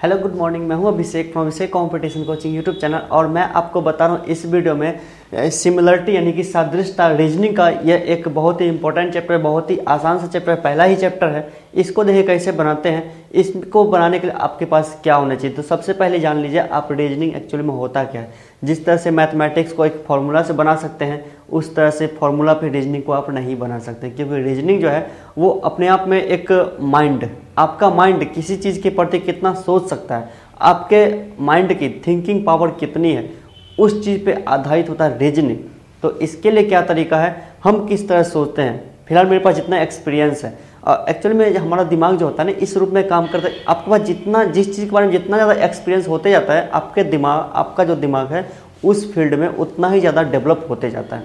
Hello good morning, मैं हूं Abhishek from Abhishek competition coaching YouTube channel. और मैं आपको बता रहा हूं इस वीडियो में सिमिलरिटी यानी कि सादृश्यता रीजनिंग का यह एक बहुत ही इंपॉर्टेंट चैप्टर, बहुत ही आसान सा चैप्टर, पहला ही चैप्टर है। इसको देखिए कैसे बनाते हैं। इसको बनाने के लिए आपके पास क्या होना चाहिए, तो सबसे पहले जान लीजिए आप रीजनिंग एक्चुअली में होता क्या है। जिस तरह से मैथमेटिक्स को एक फॉर्मूला से बना सकते हैं, उस तरह से फॉर्मूला पे रीजनिंग को आप नहीं बना सकते, क्योंकि रीजनिंग जो है वो अपने आप में एक माइंड, आपका माइंड किसी चीज़ के प्रति कितना सोच सकता है, आपके माइंड की थिंकिंग पावर कितनी है, उस चीज़ पे आधारित होता है रीजनिंग। तो इसके लिए क्या तरीका है, हम किस तरह सोचते हैं। फिलहाल मेरे पास जितना एक्सपीरियंस है, एक्चुअली में हमारा दिमाग जो होता है ना, इस रूप में काम करता है। आपके पास जितना जिस चीज़ के बारे में जितना ज़्यादा एक्सपीरियंस होते जाता है, आपका जो दिमाग है उस फील्ड में उतना ही ज़्यादा डेवलप होते जाता है।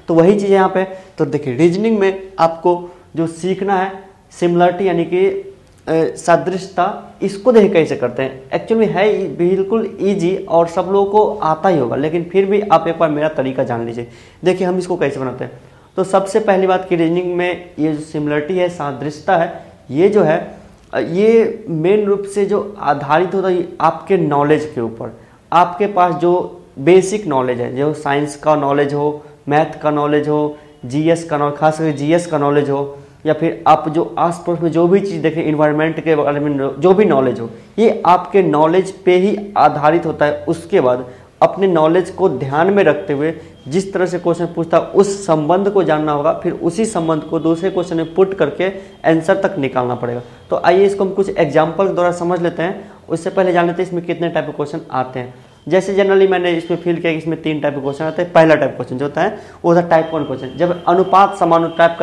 तो वही चीज़ यहाँ पे, तो देखिए रीजनिंग में आपको जो सीखना है सिमिलरिटी यानी कि सादृश्यता, इसको देखिए कैसे करते हैं। एक्चुअली है बिल्कुल इजी और सब लोगों को आता ही होगा, लेकिन फिर भी आप एक बार मेरा तरीका जान लीजिए। देखिए हम इसको कैसे बनाते हैं। तो सबसे पहली बात कि रीजनिंग में ये जो सिमिलरिटी है, सादृश्यता है, ये जो है ये मेन रूप से जो आधारित होता है आपके नॉलेज के ऊपर। आपके पास जो बेसिक नॉलेज है, जो साइंस का नॉलेज हो, मैथ का नॉलेज हो, जीएस का नॉलेज, खास करके जीएस का नॉलेज हो, या फिर आप जो आस पड़ोस में जो भी चीज़ देखें, इन्वायरमेंट के बारे में जो भी नॉलेज हो, ये आपके नॉलेज पे ही आधारित होता है। उसके बाद अपने नॉलेज को ध्यान में रखते हुए जिस तरह से क्वेश्चन पूछता है उस संबंध को जानना होगा, फिर उसी संबंध को दूसरे क्वेश्चन में पुट करके आंसर तक निकालना पड़ेगा। तो आइए इसको हम कुछ एग्जाम्पल के द्वारा समझ लेते हैं। उससे पहले जान लेते हैं इसमें कितने टाइप के क्वेश्चन आते हैं। जैसे जनरली मैंने इसमें फील किया कि इसमें 3 टाइप के क्वेश्चन आते हैं। पहला टाइप क्वेश्चन जो होता है वो होता है टाइप 1 क्वेश्चन, जब अनुपात समानुपात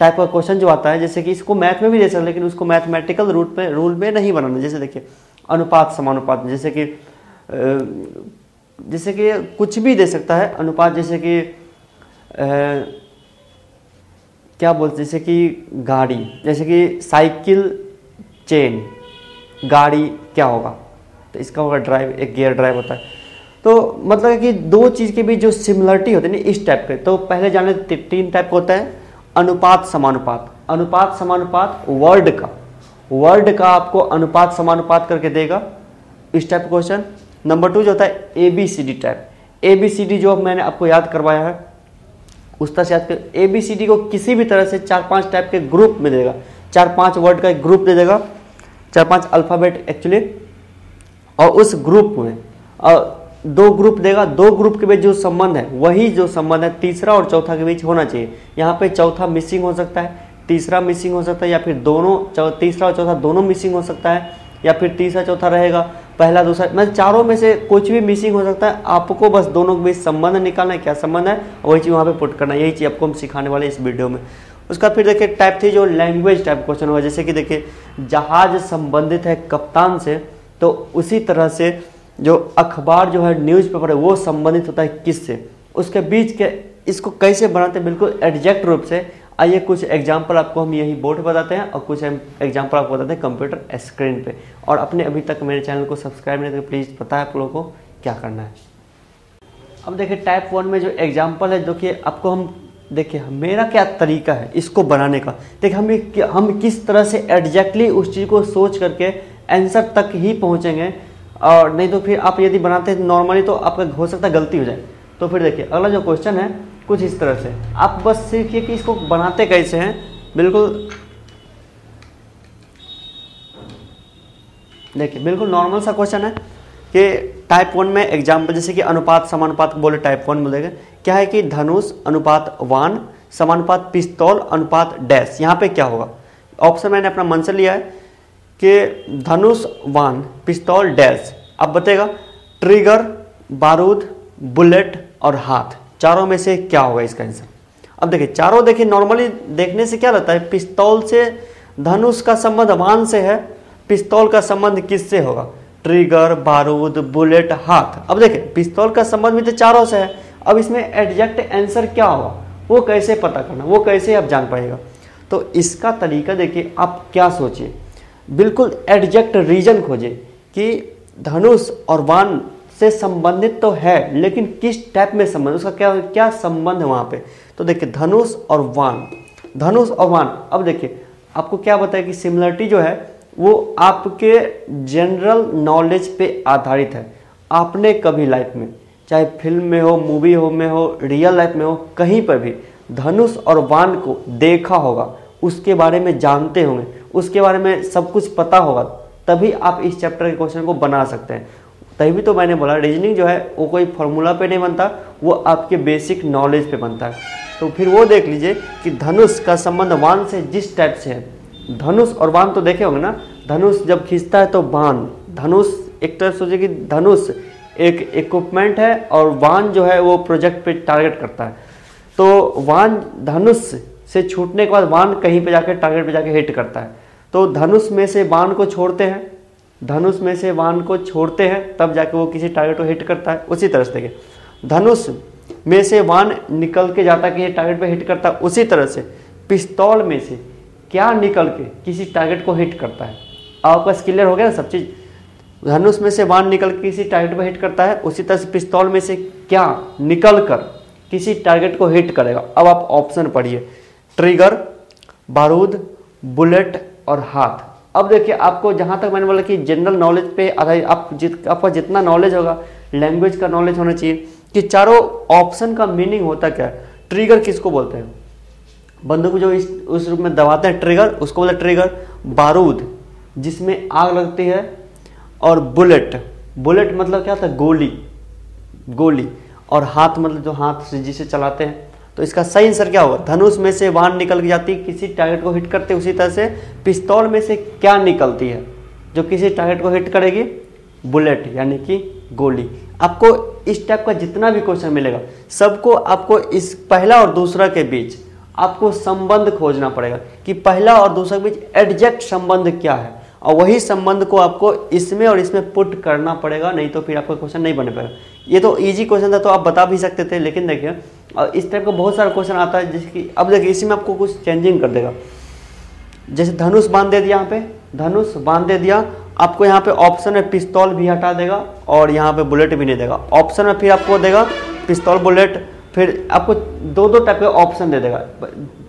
टाइप का क्वेश्चन जो आता है। जैसे कि इसको मैथ में भी दे सकते, लेकिन उसको मैथमेटिकल रूल में नहीं बनाना। जैसे देखिए अनुपात समानुपात, जैसे कि कुछ भी दे सकता है अनुपात, जैसे कि क्या बोलते, जैसे कि गाड़ी, जैसे कि साइकिल चेन, गाड़ी क्या होगा, तो इसका होगा ड्राइव, एक गियर ड्राइव होता है। तो मतलब है कि दो चीज़ के बीच जो सिमिलरिटी होती है ना, इस टाइप के। तो पहले जाने 3 टाइप का होता है। अनुपात समानुपात, अनुपात समानुपात वर्ड का आपको अनुपात समानुपात करके देगा, इस टाइप का क्वेश्चन। नंबर 2 जो होता है ABCD टाइप। ABCD जो मैंने आपको याद करवाया है उस तरह से याद कर। ABCD को किसी भी तरह से 4-5 टाइप के ग्रुप में देगा, 4-5 वर्ड का एक ग्रुप दे देगा, 4-5 अल्फ़ाबेट एक्चुअली, और उस ग्रुप में 2 ग्रुप देगा। 2 ग्रुप के बीच जो संबंध है वही जो संबंध है तीसरा और चौथा के बीच होना चाहिए। यहाँ पे चौथा मिसिंग हो सकता है, तीसरा मिसिंग हो सकता है, या फिर दोनों तीसरा और चौथा दोनों मिसिंग हो सकता है, या फिर तीसरा चौथा रहेगा, पहला दूसरा, मतलब चारों में से कुछ भी मिसिंग हो सकता है। आपको बस दोनों के बीच संबंध निकालना है, क्या संबंध है वही चीज़ वहाँ पे पुट करना है। यही चीज़ आपको हम सिखाने वाले इस वीडियो में। उसका फिर देखिए टाइप 3 जो लैंग्वेज टाइप क्वेश्चन होगा। जैसे कि देखिए जहाज संबंधित है कप्तान से, तो उसी तरह से जो अखबार जो है, न्यूज़पेपर है, वो संबंधित होता है किससे, उसके बीच के। इसको कैसे बनाते हैं बिल्कुल एग्जैक्ट रूप से। आइए कुछ एग्जांपल आपको हम यही बोर्ड बताते हैं और कुछ एग्जांपल आपको बताते हैं कंप्यूटर स्क्रीन पे। और अपने अभी तक मेरे चैनल को सब्सक्राइब नहीं तो प्लीज़ पता है आप लोगों को क्या करना है। अब देखिए टाइप 1 में जो एग्जाम्पल है, देखिए आपको हम देखिए मेरा क्या तरीका है इसको बनाने का। देखिए हम किस तरह से एग्जैक्टली उस चीज़ को सोच करके आंसर तक ही पहुँचेंगे, और नहीं तो फिर आप यदि बनाते हैं नॉर्मली तो आपका हो सकता है गलती हो जाए। तो फिर देखिए अगला जो क्वेश्चन है कुछ इस तरह से, आप बस सीखिए कि इसको बनाते कैसे हैं। बिल्कुल देखिए बिल्कुल नॉर्मल सा क्वेश्चन है कि टाइप 1 में एग्जाम्पल, जैसे कि अनुपात समानुपात बोले टाइप 1 में देगा क्या है कि धनुष अनुपात वान समानुपात पिस्तौल अनुपात डैश। यहाँ पे क्या होगा, ऑप्शन मैंने अपना मन से लिया है कि धनुष वान पिस्तौल डैश। अब बताएगा ट्रिगर, बारूद, बुलेट और हाथ, चारों में से क्या होगा इसका आंसर। अब देखिए चारों, देखिए नॉर्मली देखने से क्या लगता है, पिस्तौल से धनुष का संबंध वान से है, पिस्तौल का संबंध किससे होगा, ट्रिगर, बारूद, बुलेट, हाथ। अब देखिए पिस्तौल का संबंध भी तो चारों से है। अब इसमें एग्जैक्ट आंसर क्या होगा वो कैसे पता करना, वो कैसे आप जान पाएगा। तो इसका तरीका देखिए, आप क्या सोचिए, बिल्कुल एग्जैक्ट रीजन खोजे कि धनुष और वान से संबंधित तो है, लेकिन किस टाइप में संबंध, उसका क्या संबंध है वहाँ पे। तो देखिए धनुष और वान। अब देखिए आपको क्या बताया कि सिमिलरिटी जो है वो आपके जनरल नॉलेज पे आधारित है। आपने कभी लाइफ में, चाहे फिल्म में हो, मूवी में हो, रियल लाइफ में हो, कहीं पर भी धनुष और बाण को देखा होगा, उसके बारे में जानते होंगे, उसके बारे में सब कुछ पता होगा, तभी आप इस चैप्टर के क्वेश्चन को बना सकते हैं। तभी तो मैंने बोला रीजनिंग जो है वो कोई फॉर्मूला पे नहीं बनता, वो आपके बेसिक नॉलेज पे बनता है। तो फिर वो देख लीजिए कि धनुष का संबंध बाण से जिस टाइप से है, धनुष और बाण तो देखे होंगे ना, धनुष जब खींचता है तो बाण, धनुष एक तरफ सोचिए कि धनुष एक इक्विपमेंट है और बाण जो है वो प्रोजेक्ट पे टारगेट करता है। तो बाण धनुष से छूटने के बाद बाण कहीं पे जाकर टारगेट पे जाके हिट करता है। तो धनुष में से बाण को छोड़ते हैं, धनुष में से बाण को छोड़ते हैं तब जाके वो किसी टारगेट को हिट करता है। उसी तरह से देखिए, धनुष में से बाण निकल के जाता है किसी टारगेट पे हिट करता है। उसी तरह से पिस्तौल में से क्या निकल के किसी टारगेट को हिट करता है। आपका क्लियर हो गया ना सब चीज़। धनुष में से बाण निकल के किसी टारगेट पर हिट करता है, उसी तरह से पिस्तौल में से क्या निकल कर किसी टारगेट को हिट करेगा। अब आप ऑप्शन पढ़िए, ट्रिगर, बारूद, बुलेट और हाथ। अब देखिए आपको जहाँ तक मैंने बोला कि जनरल नॉलेज पे आधारित आपका जितना नॉलेज होगा, लैंग्वेज का नॉलेज होना चाहिए कि चारों ऑप्शन का मीनिंग होता क्या है। ट्रिगर किसको बोलते हैं, बंदूक जो उस रूप में दबाते हैं ट्रिगर, उसको बोलते हैं ट्रिगर। बारूद जिसमें आग लगती है, और बुलेट, बुलेट मतलब क्या था, गोली, गोली। और हाथ मतलब जो हाथ से जिसे चलाते हैं। तो इसका सही आंसर क्या होगा, धनुष में से बाण निकल के जाती है किसी टारगेट को हिट करते, उसी तरह से पिस्तौल में से क्या निकलती है जो किसी टारगेट को हिट करेगी, बुलेट यानी कि गोली। आपको इस टाइप का जितना भी क्वेश्चन मिलेगा सबको आपको इस पहला और दूसरा के बीच आपको संबंध खोजना पड़ेगा कि पहला और दूसरा के बीच एग्जैक्ट संबंध क्या है, और वही संबंध को आपको इसमें और इसमें पुट करना पड़ेगा, नहीं तो फिर आपका क्वेश्चन नहीं बन पाएगा। ये तो इजी क्वेश्चन था तो आप बता भी सकते थे, लेकिन देखिए और इस टाइप का बहुत सारा क्वेश्चन आता है जैसे कि अब देखिए इसमें आपको कुछ चेंजिंग कर देगा। जैसे धनुष बांध दे दिया, यहाँ पे धनुष बांध दे दिया, आपको यहाँ पे ऑप्शन में पिस्तौल भी हटा देगा और यहाँ पे बुलेट भी नहीं देगा। ऑप्शन में फिर आपको देगा पिस्तौल, बुलेट, फिर आपको दो दो टाइप के ऑप्शन दे देगा।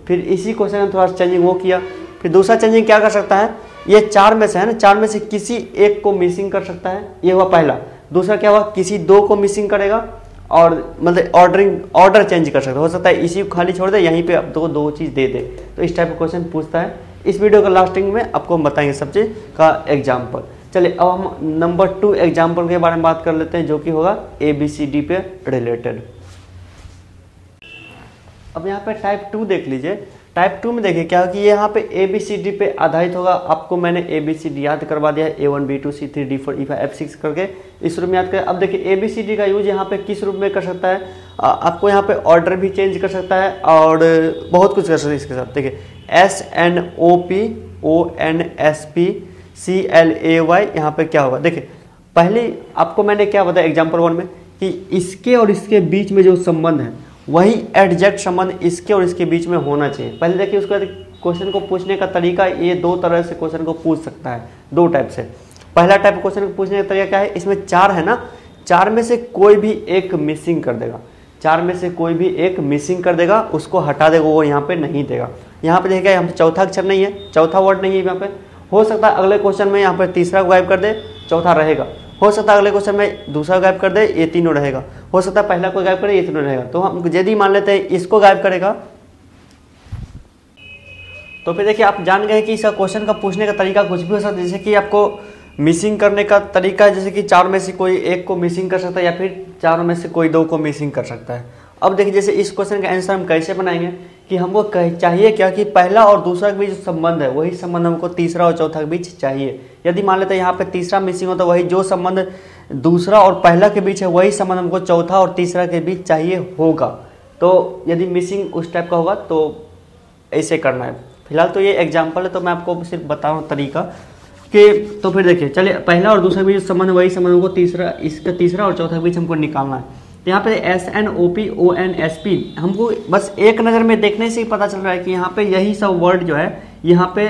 फिर इसी क्वेश्चन में थोड़ा चेंजिंग वो किया। फिर दूसरा चेंजिंग क्या कर सकता है, ये चार में से है ना, चार में से किसी एक को मिसिंग कर सकता है, ये हुआ पहला। दूसरा क्या हुआ, किसी दो को मिसिंग करेगा और मतलब ऑर्डर चेंज कर सकता है, हो सकता है इसी को खाली छोड़ दे, यहीं पे आप दो चीज़ दे दे। तो इस टाइप का क्वेश्चन पूछता है। इस वीडियो का लास्टिंग में आपको हम बताएंगे सब चीज़ का एग्जाम्पल। चलिए अब हम नंबर 2 एग्जाम्पल के बारे में बात कर लेते हैं, जो कि होगा ABCD पे रिलेटेड। अब यहाँ पे टाइप 2 देख लीजिए। टाइप 2 में देखिए क्या कि यहाँ पे ABCD पे आधारित होगा। आपको मैंने ABCD याद करवा दिया है, A1 B2 C3 D4 E5 F6 करके इस रूप में याद करें। अब देखिए ABCD का यूज यहाँ पे किस रूप में कर सकता है, आपको यहाँ पे ऑर्डर भी चेंज कर सकता है और बहुत कुछ कर सकता है इसके साथ। देखिए SNOP ONSP CLAY, यहाँ पे क्या होगा, देखिए पहले आपको मैंने क्या बताया एग्जाम्पल 1 में कि इसके और इसके बीच में जो संबंध है वही एग्जैक्ट संबंध इसके और इसके बीच में होना चाहिए। पहले देखिए उसके बाद क्वेश्चन को पूछने का तरीका, ये दो तरह से क्वेश्चन को पूछ सकता है, दो टाइप से। पहला टाइप क्वेश्चन को पूछने का तरीका क्या है, इसमें 4 है ना, 4 में से कोई भी एक मिसिंग कर देगा, 4 में से कोई भी एक मिसिंग कर देगा, उसको हटा देगा, वो यहाँ पे नहीं देगा। यहाँ पे देखिए यहाँ पे चौथा अक्षर नहीं है, चौथा वर्ड नहीं है यहाँ पे। हो सकता है अगले क्वेश्चन में यहाँ पर तीसरा गायब कर दे, चौथा रहेगा। हो सकता है अगले क्वेश्चन में दूसरा गायब कर दे, ये तीनों रहेगा। हो सकता है पहला को गायब करे, ये तीनों रहेगा। तो हम यदि मान लेते हैं इसको गायब करेगा, तो फिर देखिए आप जान गए कि इसका क्वेश्चन का पूछने का तरीका कुछ भी हो सकता है। जैसे कि आपको मिसिंग करने का तरीका है, जैसे कि 4 में से कोई एक को मिसिंग कर सकता है या फिर 4 में से कोई 2 को मिसिंग कर सकता है। अब देखिए जैसे इस क्वेश्चन का आंसर हम कैसे बनाएंगे कि हमको चाहिए क्या कि पहला और दूसरा के बीच जो संबंध है वही संबंध हमको तीसरा और चौथा के बीच चाहिए। यदि मान लेते हैं यहाँ पे तीसरा मिसिंग हो तो वही जो संबंध दूसरा और पहला के बीच है वही संबंध हमको चौथा और तीसरा के बीच चाहिए होगा। तो यदि मिसिंग उस टाइप का होगा तो ऐसे करना है। फिलहाल तो ये एग्जाम्पल है, तो मैं आपको सिर्फ बता रहा हूँ तरीका कि तो फिर देखिए चलिए पहला और दूसरा के बीच संबंध वही संबंध हमको तीसरा, इसका तीसरा और चौथा के बीच हमको निकालना है। तो यहाँ पे SNOP ONSP हमको बस एक नज़र में देखने से ही पता चल रहा है कि यहाँ पे यही सब वर्ड जो है यहाँ पे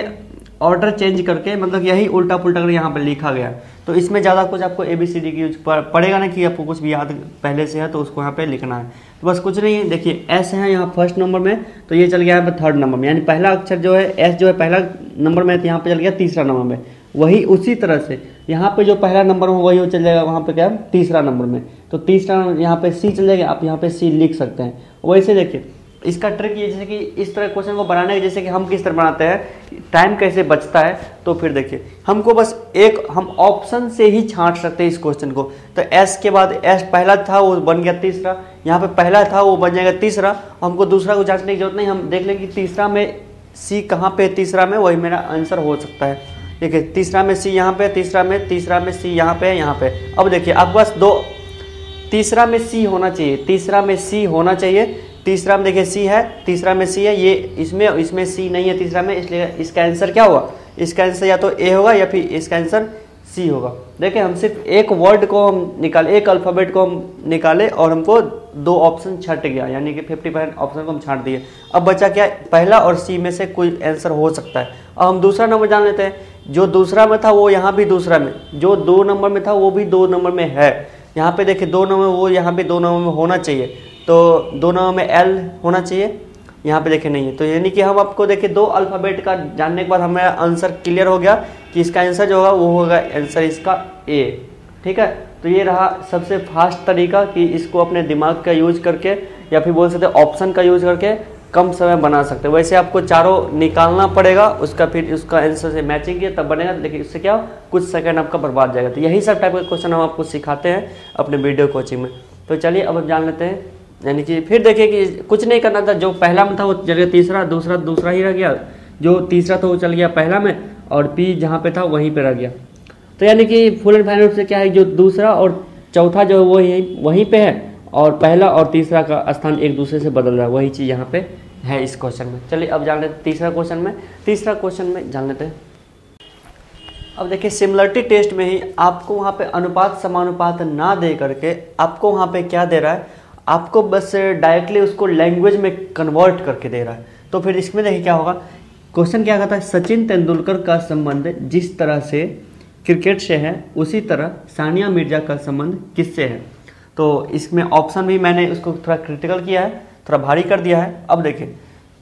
ऑर्डर चेंज करके मतलब यही उल्टा पुल्टा कर यहाँ पे लिखा गया। तो इसमें ज़्यादा कुछ आपको ABCD की यूज पड़ेगा ना कि आपको कुछ भी याद पहले से है तो उसको यहाँ पे लिखना है। तो बस कुछ नहीं है, देखिए S है यहाँ फर्स्ट नंबर में, तो ये चल गया यहाँ पे थर्ड नंबर में, यानी पहला अक्षर जो है S जो है पहला नंबर में, यहाँ पे चल गया तीसरा नंबर में। वही उसी तरह से यहाँ पे जो पहला नंबर में वही हो चल जाएगा वहाँ पे क्या है तीसरा नंबर में, तो तीसरा यहाँ पे सी चल जाएगा, आप यहाँ पे सी लिख सकते हैं। वैसे देखिए इसका ट्रिक ये जैसे कि इस तरह क्वेश्चन को बनाने के जैसे कि हम किस तरह बनाते हैं, टाइम कैसे बचता है, तो फिर देखिए हमको बस एक हम ऑप्शन से ही छांट सकते हैं इस क्वेश्चन को। तो एस के बाद एस पहला था वो बन गया तीसरा, यहाँ पे पहला था वो बन जाएगा तीसरा, हमको दूसरा को जांचने की जरूरत नहीं, हम देख लेंगे कि तीसरा में सी कहाँ पे, तीसरा में वही मेरा आंसर हो सकता है। देखिए तीसरा में सी यहाँ पे, तीसरा में सी यहाँ पे, यहाँ पे। अब देखिए आपके पास दो, तीसरा में सी होना चाहिए, तीसरा में सी होना चाहिए, तीसरा में देखिए सी है, तीसरा में सी है, ये इसमें सी नहीं है तीसरा में, इसलिए इसका आंसर क्या होगा, इसका आंसर या तो ए होगा या फिर इसका आंसर सी होगा। देखिए हम सिर्फ एक वर्ड को हम निकाले, एक अल्फ़ाबेट को हम निकाले और हमको दो ऑप्शन छट गया, यानी कि 50% ऑप्शन को हम छांट दिए। अब बचा क्या, पहला और सी में से कोई आंसर हो सकता है। अब हम दूसरा नंबर जान लेते हैं, जो दूसरा में था वो यहाँ भी दूसरा में, जो 2 नंबर में था वो भी 2 नंबर में है। यहाँ पे देखिए 2 नंबर वो यहाँ पे 2 नंबर में होना चाहिए, तो 2 नंबर में एल होना चाहिए, यहाँ पे देखिए नहीं है। तो यानी कि हम आपको देखिए 2 अल्फ़ाबेट का जानने के बाद हमें आंसर क्लियर हो गया कि इसका आंसर जो होगा वो होगा आंसर इसका ए। ठीक है, तो ये रहा सबसे फास्ट तरीका कि इसको अपने दिमाग का यूज करके या फिर बोल सकते हैं ऑप्शन का यूज करके कम समय बना सकते हैं। वैसे आपको चारों निकालना पड़ेगा, उसका फिर उसका आंसर से मैचिंग किया तब बनेगा, लेकिन इससे क्या कुछ सेकंड आपका बर्बाद जाएगा। तो यही सब टाइप के क्वेश्चन हम आपको सिखाते हैं अपने वीडियो कोचिंग में। तो चलिए अब हम जान लेते हैं, यानी कि फिर देखिए कि कुछ नहीं करना था, जो पहला में था वो चल गया तीसरा, दूसरा ही रह गया, जो तीसरा था वो चल गया पहला में, और पी जहाँ पे था वहीं पे रह गया। तो यानी कि फुल एंड फाइनल से क्या है, जो दूसरा और चौथा जो वो वहीं पे है, और पहला और तीसरा का स्थान एक दूसरे से बदल रहा है, वही चीज़ यहाँ पे है इस क्वेश्चन में। चलिए अब जान लेते तीसरा क्वेश्चन में जान लेते हैं। अब देखिए सिमिलरिटी टेस्ट में ही आपको वहाँ पे अनुपात समानुपात ना दे करके आपको वहाँ पे क्या दे रहा है, आपको बस डायरेक्टली उसको लैंग्वेज में कन्वर्ट करके दे रहा है। तो फिर इसमें देखिए क्या होगा, क्वेश्चन क्या कहता है, सचिन तेंदुलकर का संबंध जिस तरह से क्रिकेट से है उसी तरह सानिया मिर्जा का संबंध किससे है। तो इसमें ऑप्शन भी मैंने उसको थोड़ा क्रिटिकल किया है, थोड़ा भारी कर दिया है। अब देखिए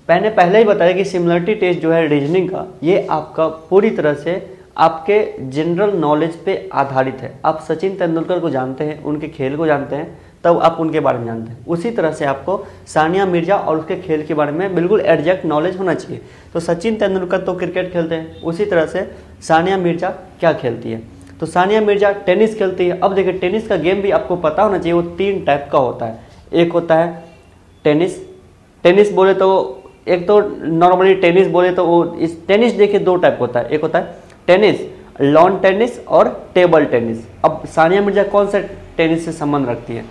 मैंने पहले ही बताया कि सिमिलरिटी टेस्ट जो है रीजनिंग का, ये आपका पूरी तरह से आपके जनरल नॉलेज पे आधारित है। आप सचिन तेंदुलकर को जानते हैं, उनके खेल को जानते हैं, तब आप उनके बारे में जानते हैं। उसी तरह से आपको सानिया मिर्जा और उसके खेल के बारे में बिल्कुल एग्जैक्ट नॉलेज होना चाहिए। तो सचिन तेंदुलकर तो क्रिकेट खेलते हैं, उसी तरह से सानिया मिर्जा क्या खेलती है, तो सानिया मिर्जा टेनिस खेलती है। अब देखिए टेनिस का गेम भी आपको पता होना चाहिए, वो 3 टाइप का होता है। एक होता है टेनिस बोले तो एक तो नॉर्मली टेनिस बोले तो वो इस टेनिस देखिए 2 टाइप होता है, एक होता है टेनिस, लॉन टेनिस और टेबल टेनिस। अब सानिया मिर्जा कौन सा टेनिस से संबंध रखती है,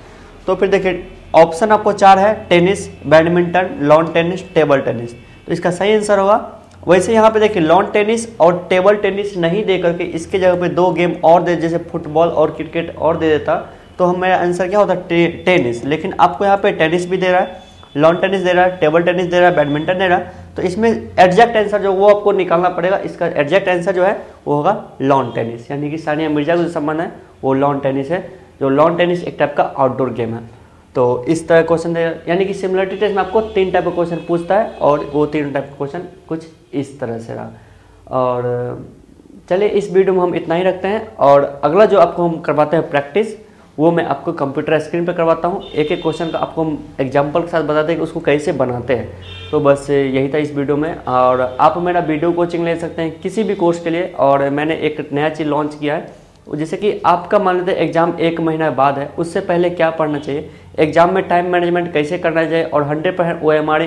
तो फिर देखिए ऑप्शन आपको 4 है, tennis, badminton, lawn tennis, table tennis. तो इसका सही आंसर होगा। वैसे यहाँ पे देखिए लॉन टेनिस और टेबल टेनिस नहीं दे करके इसके जगह पे 2 गेम और दे, जैसे फुटबॉल और क्रिकेट और दे देता तो हमारा आंसर क्या होता टेनिस। लेकिन आपको यहाँ पे टेनिस भी दे रहा है, लॉन टेनिस दे रहा है, टेबल टेनिस दे रहा है, बैडमिंटन दे रहा है। तो इसमें एग्जैक्ट आंसर जो वो आपको निकालना पड़ेगा, इसका एग्जैक्ट आंसर जो है वो होगा लॉन टेनिस, यानी कि सानिया मिर्जा का जो संबंध है वो लॉन टेनिस है। जो लॉन टेनिस एक टाइप का आउटडोर गेम है। तो इस तरह क्वेश्चन देगा, यानी कि सिमिलरिटी टेस्ट में आपको 3 टाइप का क्वेश्चन पूछता है और वो 3 टाइप का क्वेश्चन कुछ इस तरह से रहा। और चलिए इस वीडियो में हम इतना ही रखते हैं, और अगला जो आपको हम करवाते हैं प्रैक्टिस, वो मैं आपको कंप्यूटर स्क्रीन पर करवाता हूँ। एक एक क्वेश्चन का आपको हम एग्जाम्पल के साथ बताते हैं कि उसको कैसे बनाते हैं। तो बस यही था इस वीडियो में, और आप मेरा वीडियो कोचिंग ले सकते हैं किसी भी कोर्स के लिए। और मैंने एक नया चीज़ लॉन्च किया है, जैसे कि आपका मान लेते हैं एग्जाम 1 महीना बाद है, उससे पहले क्या पढ़ना चाहिए, एग्जाम में टाइम मैनेजमेंट कैसे करना चाहिए, और 100% OMR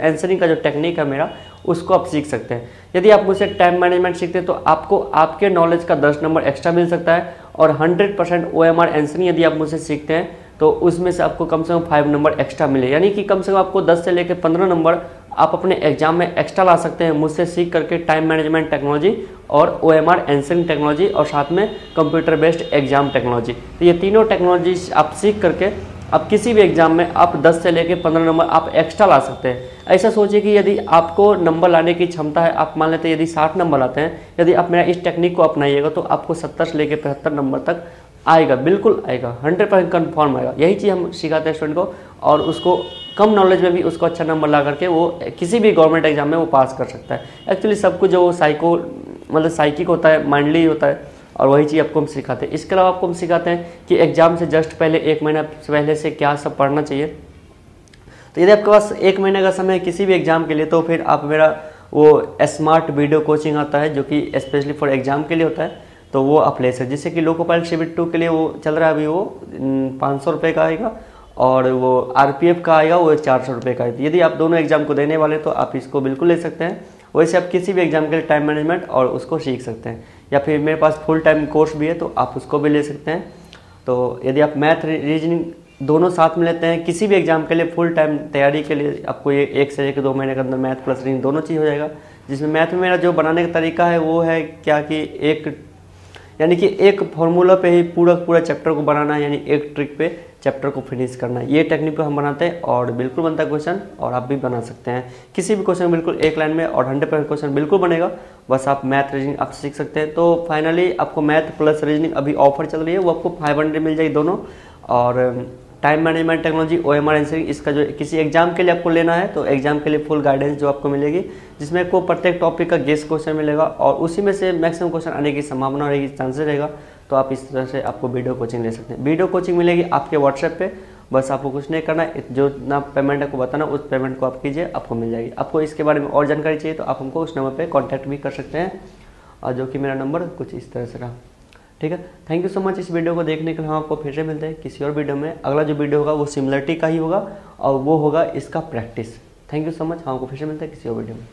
आंसरिंग का जो टेक्निक है मेरा, उसको आप सीख सकते हैं। यदि आप मुझसे टाइम मैनेजमेंट सीखते हैं तो आपको आपके नॉलेज का 10 नंबर एक्स्ट्रा मिल सकता है, और 100% OMR आंसरिंग यदि आप मुझसे सीखते हैं तो उसमें से आपको कम से कम 5 नंबर एक्स्ट्रा मिले, यानी कि कम से कम आपको 10 से लेकर 15 नंबर आप अपने एग्जाम में एक्स्ट्रा ला सकते हैं मुझसे सीख करके, टाइम मैनेजमेंट टेक्नोलॉजी और OMR आंसरिंग टेक्नोलॉजी और साथ में कंप्यूटर बेस्ड एग्जाम टेक्नोलॉजी। तो ये तीनों टेक्नोलॉजी आप सीख करके आप किसी भी एग्जाम में आप 10 से लेकर 15 नंबर आप एक्स्ट्रा ला सकते हैं। ऐसा सोचिए कि यदि आपको नंबर लाने की क्षमता है, आप मान लेते हैं यदि 60 नंबर लाते हैं, यदि आप मेरा इस टेक्निक को अपनाइएगा तो आपको 70 से लेकर 75 नंबर तक आएगा, बिल्कुल आएगा, 100% कन्फर्म आएगा। यही चीज़ हम सिखाते हैं स्टूडेंट को, और उसको कम नॉलेज में भी उसको अच्छा नंबर ला करके वो किसी भी गवर्नमेंट एग्जाम में वो पास कर सकता है। एक्चुअली सब कुछ जो साइको मतलब साइकिक होता है, माइंडली होता है, और वही चीज़ आपको हम सिखाते हैं। इसके अलावा आपको हम सिखाते हैं कि एग्जाम से जस्ट पहले 1 महीना पहले से क्या सब पढ़ना चाहिए। तो यदि आपके पास 1 महीने का समय है किसी भी एग्जाम के लिए, तो फिर आप मेरा वो स्मार्ट वीडियो कोचिंग आता है जो कि स्पेशली फॉर एग्जाम के लिए होता है, तो वो आप ले सकते। जैसे कि लोको पायलट सिविल 2 के लिए वो चल रहा है अभी, वो 500 रुपये का आएगा, और वो RPF का आएगा वो 400 रुपये का है। यदि आप दोनों एग्जाम को देने वाले तो आप इसको बिल्कुल ले सकते हैं। वैसे आप किसी भी एग्जाम के लिए टाइम मैनेजमेंट और उसको सीख सकते हैं, या फिर मेरे पास फुल टाइम कोर्स भी है तो आप उसको भी ले सकते हैं। तो यदि आप मैथ रीजनिंग दोनों साथ में लेते हैं किसी भी एग्जाम के लिए फुल टाइम तैयारी के लिए, आपको ये 1 से 2 महीने के अंदर मैथ प्लस रीजनिंग दोनों चीज़ हो जाएगा। जिसमें मैथ में मेरा जो बनाने का तरीका है वो है क्या कि एक फॉर्मूला पे ही पूरा चैप्टर को बनाना है, यानी एक ट्रिक पे चैप्टर को फिनिश करना है। ये टेक्निक को हम बनाते हैं और बिल्कुल बनता है क्वेश्चन, और आप भी बना सकते हैं किसी भी क्वेश्चन बिल्कुल एक लाइन में, और 100% क्वेश्चन बिल्कुल बनेगा। बस आप मैथ रीजनिंग आप सीख सकते हैं। तो फाइनली आपको मैथ प्लस रीजनिंग अभी ऑफर चल रही है, वो आपको 500 मिल जाएगी दोनों। और time management technology, OMR answering, इसका जो किसी एग्जाम के लिए आपको लेना है तो एग्जाम के लिए फुल गाइडेंस जो आपको मिलेगी, जिसमें आपको प्रत्येक टॉपिक का गेस्ट क्वेश्चन मिलेगा और उसी में से मैक्सिमम क्वेश्चन आने की संभावना रहेगी, चांसेस रहेगा। तो आप इस तरह से आपको वीडियो कोचिंग ले सकते हैं। वीडियो कोचिंग मिलेगी आपके व्हाट्सएप पे, बस आपको कुछ नहीं करना है, जो ना पेमेंट आपको बताना उस पेमेंट को आप कीजिए, आपको मिल जाएगी। आपको इसके बारे में और जानकारी चाहिए तो आप हमको उस नंबर पर कॉन्टैक्ट भी कर सकते हैं, और जो कि मेरा नंबर कुछ इस तरह से रहा। ठीक है, थैंक यू सो मच इस वीडियो को देखने के लिए। हम आपको फिर से मिलते हैं किसी और वीडियो में। अगला जो वीडियो होगा वो सिमिलरिटी का ही होगा, और वो होगा इसका practice. Thank you so much, हम आपको फिर से मिलते हैं किसी और वीडियो में।